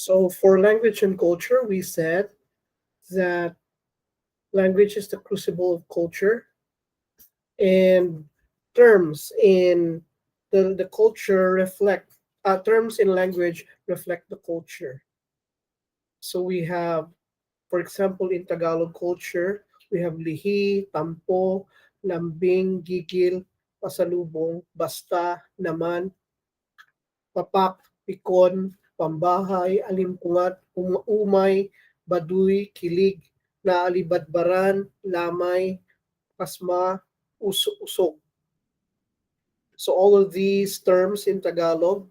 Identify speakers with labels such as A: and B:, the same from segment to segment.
A: So for language and culture, we said that language is the crucible of culture, and terms in the culture reflect terms in language reflect the culture. So we have, for example, in Tagalog culture, we have lihi, tampo, lambing, gigil, pasalubong, basta, naman, papak, pikon, pambahay, alimpungat, umay, baduy, kilig, naalibadbaran, lamay, pasma, usog. So all these terms in Tagalog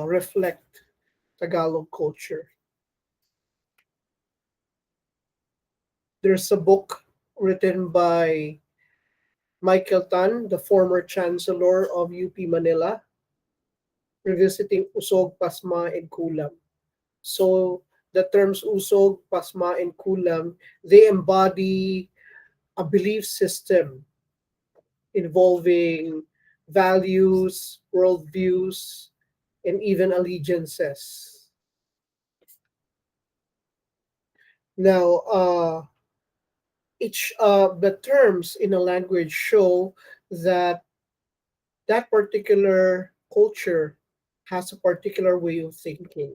A: reflect Tagalog culture. There's a book written by Michael Tan, the former chancellor of UP Manila, revisiting usog, pasma, and kulam. So the terms usog, pasma, and kulam, they embody a belief system involving values, worldviews, and even allegiances. Now, each the terms in a language show that that particular culture has a particular way of thinking.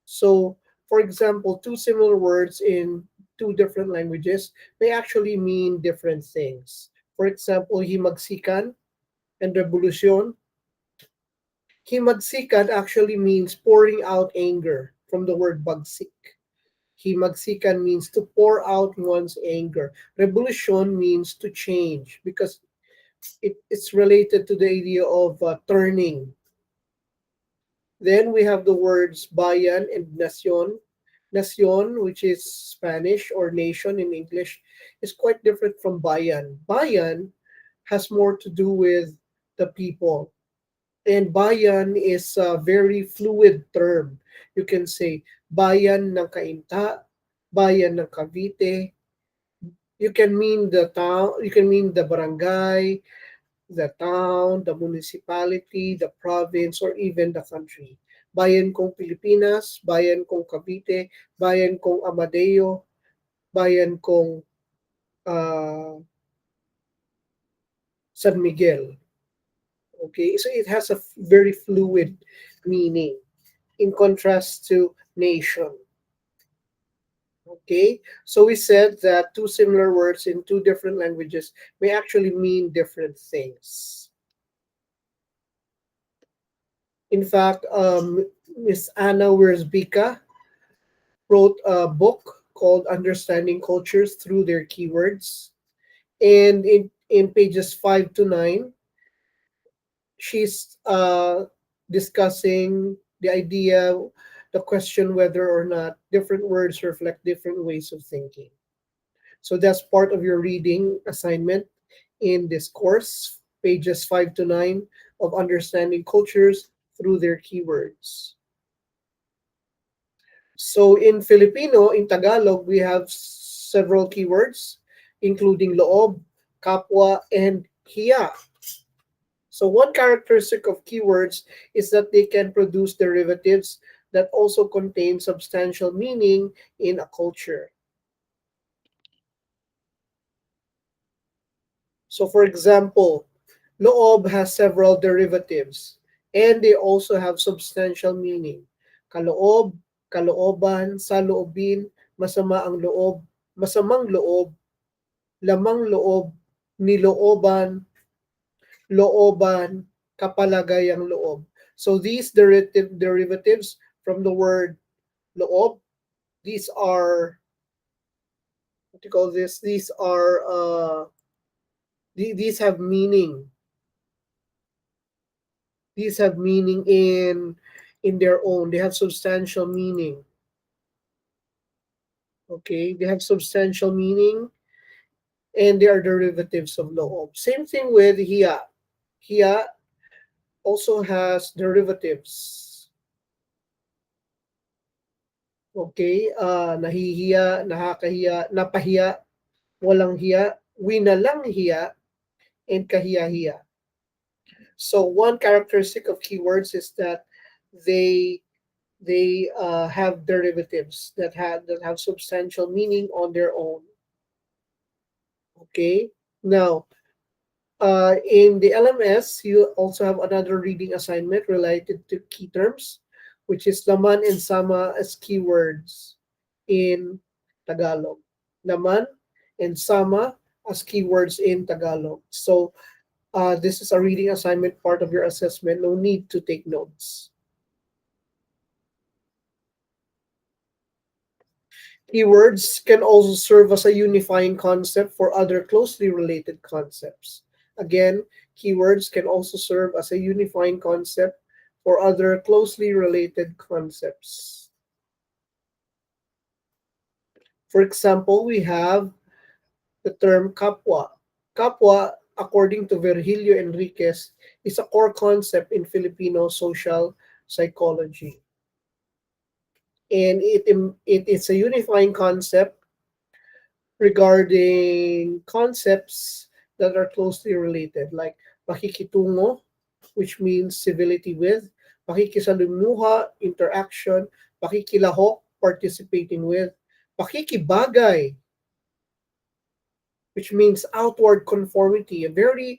A: So, for example, two similar words in two different languages may actually mean different things. For example, himagsikan and revolution. Himagsikan actually means pouring out anger from the word bagsik. Himagsikan means to pour out one's anger. Revolution means to change because it's related to the idea of turning. Then we have the words bayan and nacion. Nacion, which is Spanish, or nation in English, is quite different from bayan. Bayan has more to do with the people. And bayan is a very fluid term. You can say bayan ng Cainta, bayan ng Cavite. You can mean the town, you can mean the barangay, the town, the municipality, the province, or even the country. Bayan kong Pilipinas, bayan kong Cavite, bayan kong Amadeo, bayan kong uh, San Miguel. Okay, so it has a very fluid meaning in contrast to nation. Okay, so we said that two similar words in two different languages may actually mean different things. In fact, Miss Anna Wierzbicka wrote a book called Understanding Cultures Through Their Keywords. And in pages 5 to 9, she's discussing the idea, the question whether or not different words reflect different ways of thinking. So that's part of your reading assignment in this course, pages 5 to 9 of Understanding Cultures Through Their Keywords. So in Filipino, in Tagalog, we have several keywords, including loob, kapwa, and hiya. So one characteristic of keywords is that they can produce derivatives that also contain substantial meaning in a culture. So for example, loob has several derivatives and they also have substantial meaning. Kaloob, kalooban, saloobin, masama ang loob, masamang loob, lamang loob, nilooban, looban, kapalagayang loob. So these derivatives from the word loob, these are, what do you call this? These are these have meaning. These have meaning in their own. They have substantial meaning. Okay, they have substantial meaning and they are derivatives of loob. Same thing with hiya. Hiya also has derivatives. Okay, nahihiya, nakakahiya, napahiya, walang hiya, winalang hiya, and kahiya-hiya. So one characteristic of keywords is that they have derivatives that have substantial meaning on their own. Okay. Now, in the LMS, you also have another reading assignment related to key terms, which is laman and sama as keywords in Tagalog. Laman and sama as keywords in Tagalog. So this is a reading assignment part of your assessment. No need to take notes. Keywords can also serve as a unifying concept for other closely related concepts. Again, keywords can also serve as a unifying concept for other closely related concepts. For example, we have the term kapwa. Kapwa, according to Virgilio Enriquez, is a core concept in Filipino social psychology. And it is a unifying concept regarding concepts that are closely related, like pakikitungo, which means civility with, pakikisalimuha, interaction, pakikilahok, participating with, pakikibagay, which means outward conformity, a very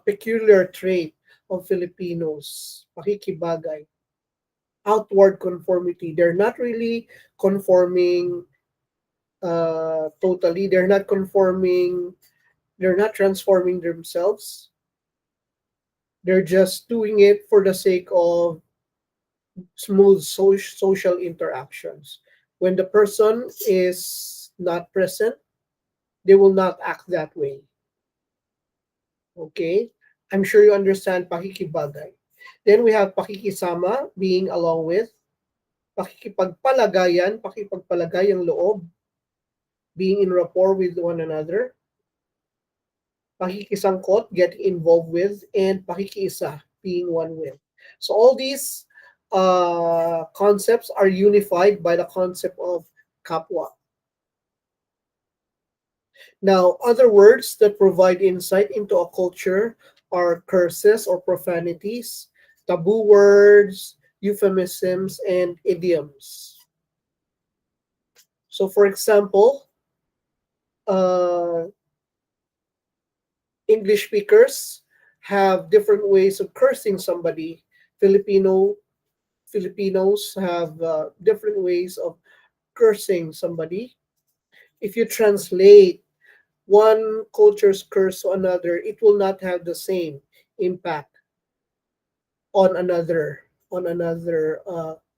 A: peculiar trait of Filipinos, pakikibagay, outward conformity. They're not really conforming totally. They're not transforming themselves. They're just doing it for the sake of smooth social interactions. When the person is not present, they will not act that way. Okay? I'm sure you understand pakikibagay. Then we have pakikisama, being along with, pakikipagpalagayan, pakipagpalagay ang loob, being in rapport with one another, pakikisangkot, getting involved with, and pakikiisa, being one with. So all these concepts are unified by the concept of kapwa. Now, other words that provide insight into a culture are curses or profanities, taboo words, euphemisms, and idioms. So, for example, uh, English speakers have different ways of cursing somebody. Filipinos have different ways of cursing somebody. If you translate one culture's curse to another, it will not have the same impact on another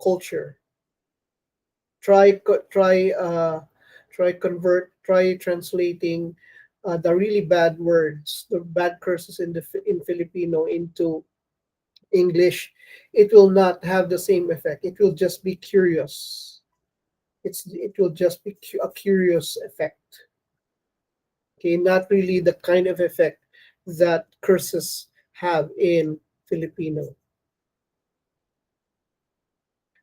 A: culture. Try translating the really bad words, the bad curses in Filipino into English. It will not have the same effect. It will just be curious. It will just be a curious effect. Okay, not really the kind of effect that curses have in Filipino.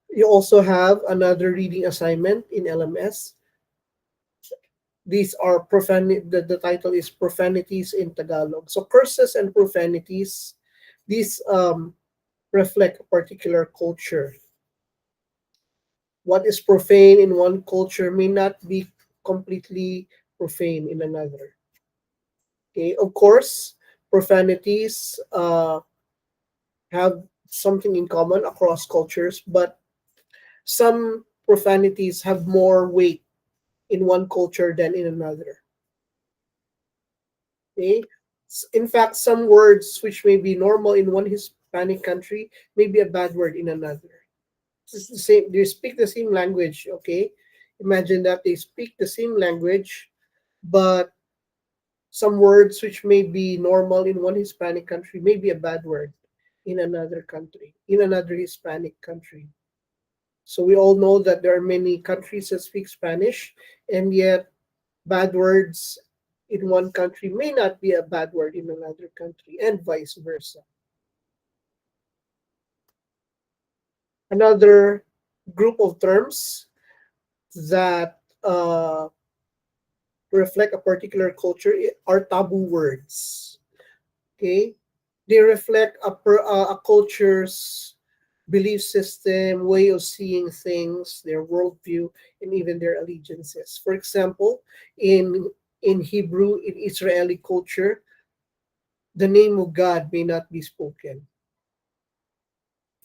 A: You also have another reading assignment in LMS. These are the title is profanities in Tagalog. So curses and profanities, these reflect a particular culture. What is profane in one culture may not be completely profane in another. Okay, of course, profanities have something in common across cultures, but some profanities have more weight in one culture than in another. Okay? In fact, some words which may be normal in one Hispanic country may be a bad word in another. It's the same. They speak the same language. Okay, imagine that they speak the same language, but some words which may be normal in one Hispanic country may be a bad word in another country, in another Hispanic country. So we all know that there are many countries that speak Spanish, and yet bad words in one country may not be a bad word in another country, and vice versa. Another group of terms that reflect a particular culture are taboo words. Okay, They reflect a culture's belief system, way of seeing things, their worldview, and even their allegiances. For example, in Hebrew, in Israeli culture, the name of God may not be spoken.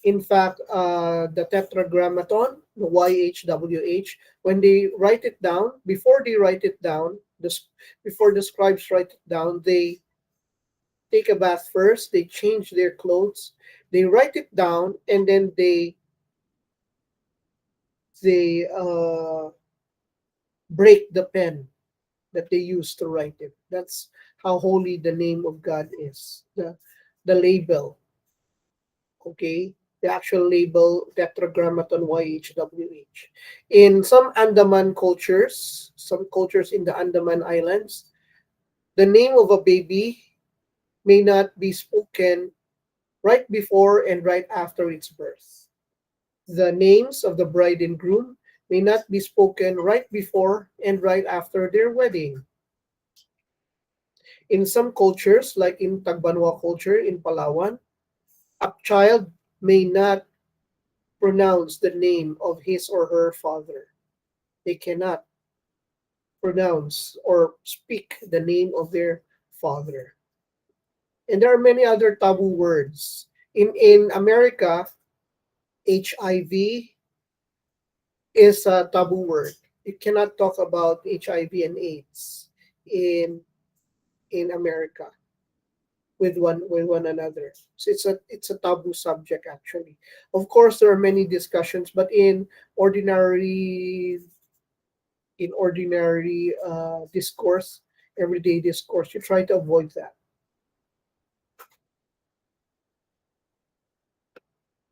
A: In fact, the Tetragrammaton, the YHWH, when they write it down, before they write it down, before the scribes write it down, they take a bath first, they change their clothes, they write it down, and then they break the pen that they use to write it. That's how holy the name of God is. The label, okay? The actual label, Tetragrammaton YHWH. In some Andaman cultures, some cultures in the Andaman Islands, the name of a baby may not be spoken right before and right after its birth. The names of the bride and groom may not be spoken right before and right after their wedding. In some cultures, like in Tagbanwa culture in Palawan, a child may not pronounce the name of his or her father. They cannot pronounce or speak the name of their father. And there are many other taboo words. In America, HIV is a taboo word. You cannot talk about HIV and AIDS in in America with one another. So it's a taboo subject actually. Of course, there are many discussions, but ordinary ordinary discourse, everyday discourse, you try to avoid that.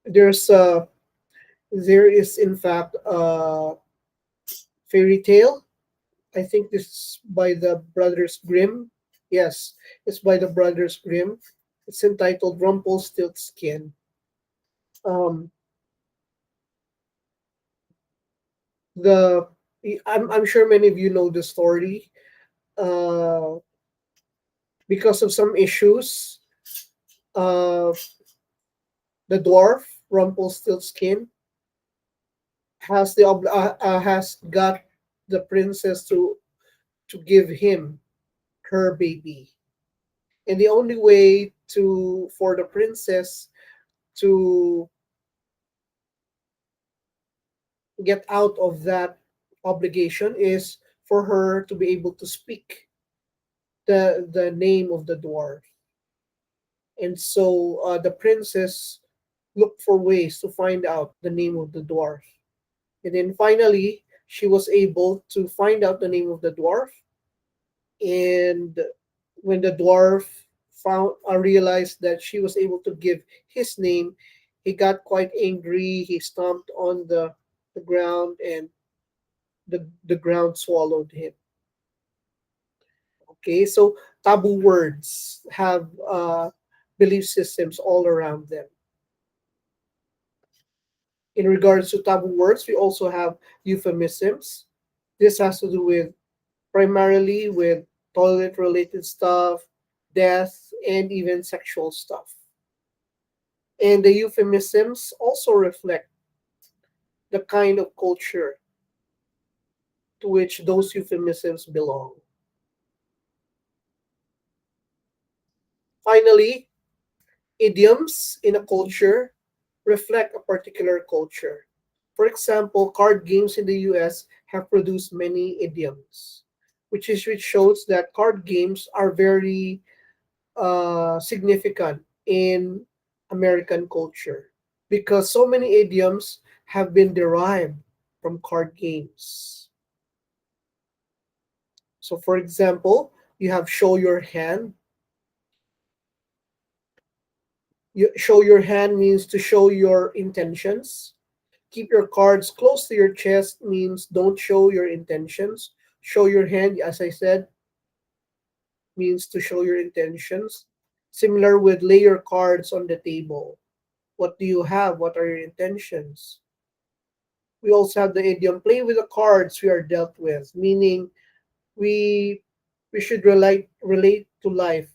A: There's there is in fact a fairy tale. I think this is by the Brothers Grimm. Yes, it's by the Brothers Grimm. It's entitled Rumpelstiltskin. Um, the I'm sure many of you know the story. Uh, because of some issues, uh, the dwarf Rumpelstiltskin has got the princess to give him her baby, and the only way to for the princess to get out of that obligation is for her to be able to speak the name of the dwarf. And so the princess looked for ways to find out the name of the dwarf. And then finally, she was able to find out the name of the dwarf. And when the dwarf found realized that she was able to give his name, he got quite angry. He stomped on the ground, and the ground swallowed him. Okay, so taboo words have belief systems all around them. In regards to taboo words, we also have euphemisms. This has to do with primarily with toilet related stuff, death, and even sexual stuff. And the euphemisms also reflect the kind of culture to which those euphemisms belong. Finally, idioms in a culture reflect a particular culture. For example, card games in the US have produced many idioms, which shows that card games are very significant in American culture because so many idioms have been derived from card games. So, for example, you have show your hand. Show your hand means to show your intentions. Keep your cards close to your chest means don't show your intentions. Show your hand, as I said, means to show your intentions. Similar with lay your cards on the table. What do you have? What are your intentions? We also have the idiom play with the cards we are dealt with, meaning we we should relate to life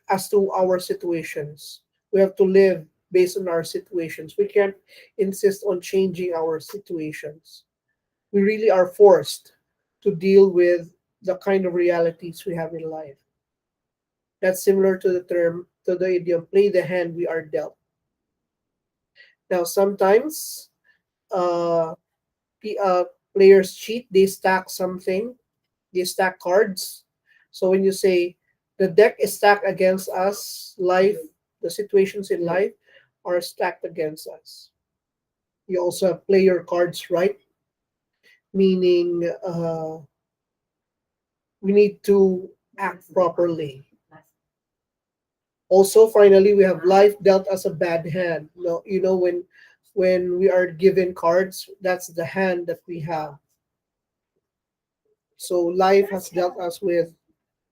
A: as to our situations. We have to live based on our situations. We can't insist on changing our situations. We really are forced to deal with the kind of realities we have in life. That's similar to the idiom, play the hand we are dealt. Now, sometimes uh, players cheat, they stack something, they stack cards. So when you say the deck is stacked against us, life, the situations in life are stacked against us. You also have play your cards right, meaning we need to act properly. Also, finally, we have life dealt us a bad hand. No, when we are given cards, that's the hand that we have. So life has dealt us with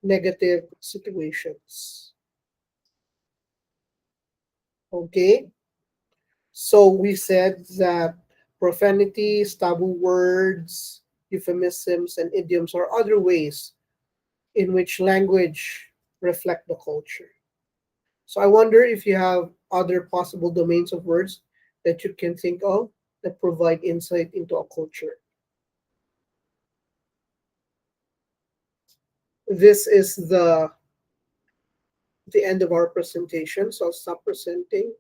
A: negative situations. Okay, so we said that profanities, taboo words, euphemisms, and idioms are other ways in which language reflect the culture. So I wonder if you have other possible domains of words that you can think of that provide insight into a culture. This is the end of our presentation, so I'll stop presenting.